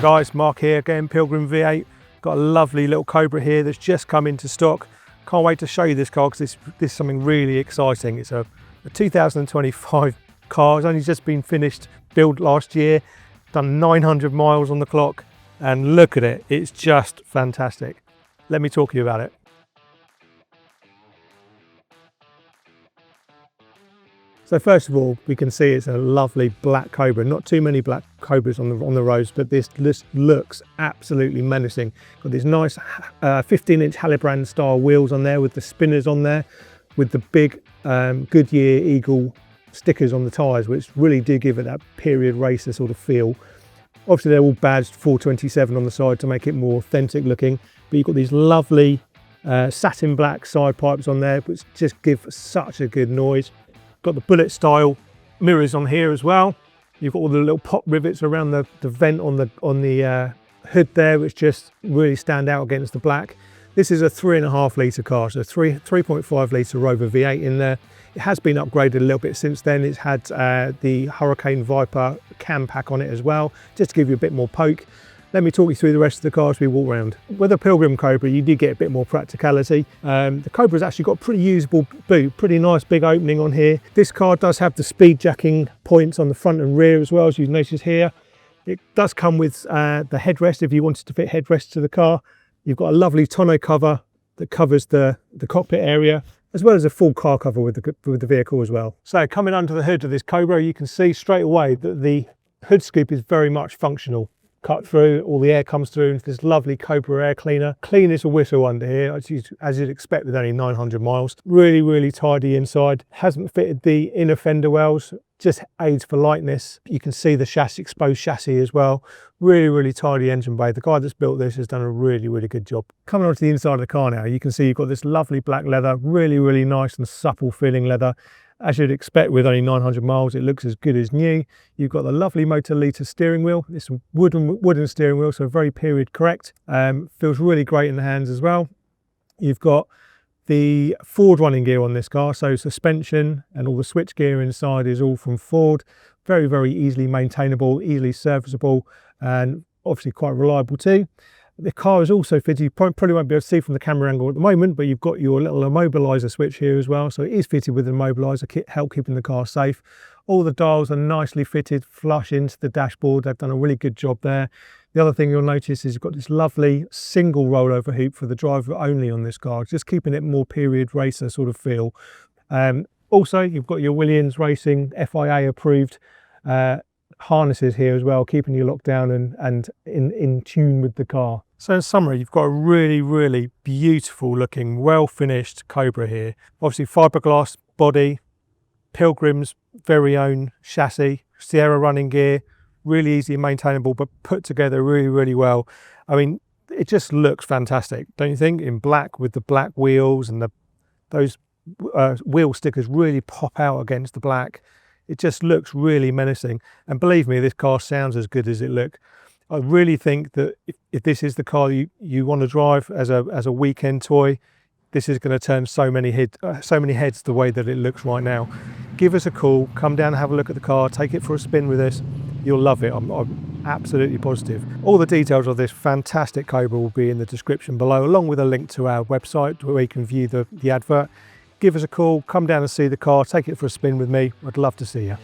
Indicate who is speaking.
Speaker 1: guys, Mark here again, Pilgrim V8. Got a lovely little Cobra here that's just come into stock. Can't wait to show you this car because this is something really exciting. It's a 2025 car. It's only just been finished build last year, done 900 miles on the clock, and look at it, it's just fantastic. Let me talk to you about it. So first of all, we can see it's a lovely black Cobra. Not too many black Cobras on the roads, but this looks absolutely menacing. Got these nice 15-inch Halibrand-style wheels on there with the spinners on there, with the big Goodyear Eagle stickers on the tyres, which really do give it that period racer sort of feel. Obviously, they're all badged 427 on the side to make it more authentic looking. But you've got these lovely satin black side pipes on there, which just give such a good noise. Got the bullet style mirrors on here as well. You've got all the little pop rivets around the vent on the hood there, which just really stand out against the black. This is a 3.5 litre car, so 3.5 litre Rover V8 in there. It has been upgraded a little bit since then. It's had the Hurricane Viper cam pack on it as well, just to give you a bit more poke. Let me talk you through the rest of the car as we walk around. With a Pilgrim Cobra, you do get a bit more practicality. The Cobra's actually got a pretty usable boot, pretty nice big opening on here. This car does have the speed jacking points on the front and rear as well, as you notice here. It does come with the headrest if you wanted to fit headrests to the car. You've got a lovely tonneau cover that covers the cockpit area, as well as a full car cover with the vehicle as well. So coming under the hood of this Cobra, you can see straight away that the hood scoop is very much functional. Cut through, all the air comes through into this lovely Cobra air cleaner. Clean as a whistle under here, as you'd expect with only 900 miles. Really, really tidy inside. Hasn't fitted the inner fender wells, just aids for lightness. You can see the chassis, exposed chassis as well. Really, really tidy engine bay. The guy that's built this has done a really, really good job. Coming onto the inside of the car now, you can see you've got this lovely black leather, really, really nice and supple feeling leather. As you'd expect with only 900 miles, it looks as good as new. You've got the lovely Motor-Lita steering wheel. It's a wooden steering wheel, so very period correct. Feels really great in the hands as well. You've got the Ford running gear on this car, so suspension and all the switch gear inside is all from Ford. Very, very easily maintainable, easily serviceable, and obviously quite reliable too. The car is also fitted, you probably won't be able to see from the camera angle at the moment, but you've got your little immobiliser switch here as well. So it is fitted with an immobiliser, help keeping the car safe. All the dials are nicely fitted flush into the dashboard. They've done a really good job there. The other thing you'll notice is you've got this lovely single rollover hoop for the driver only on this car, just keeping it more period racer sort of feel. Also, you've got your Williams Racing FIA-approved harnesses here as well, keeping you locked down and in tune with the car. So in summary, you've got a really, really beautiful looking, well finished Cobra here. Obviously fiberglass body, Pilgrim's very own chassis, Sierra running gear, really easy and maintainable, but put together really, really well. I mean, it just looks fantastic, don't you think? In black with the black wheels, and those wheel stickers really pop out against the black. It just looks really menacing, and believe me, this car sounds as good as it looks. I really think that if this is the car you want to drive as a weekend toy, this is going to turn so many heads the way that it looks right now. Give us a call, come down and have a look at the car, take it for a spin with us. You'll love it. I'm absolutely positive. All the details of this fantastic Cobra will be in the description below, along with a link to our website where you can view the advert. Give us a call, come down and see the car, take it for a spin with me. I'd love to see you.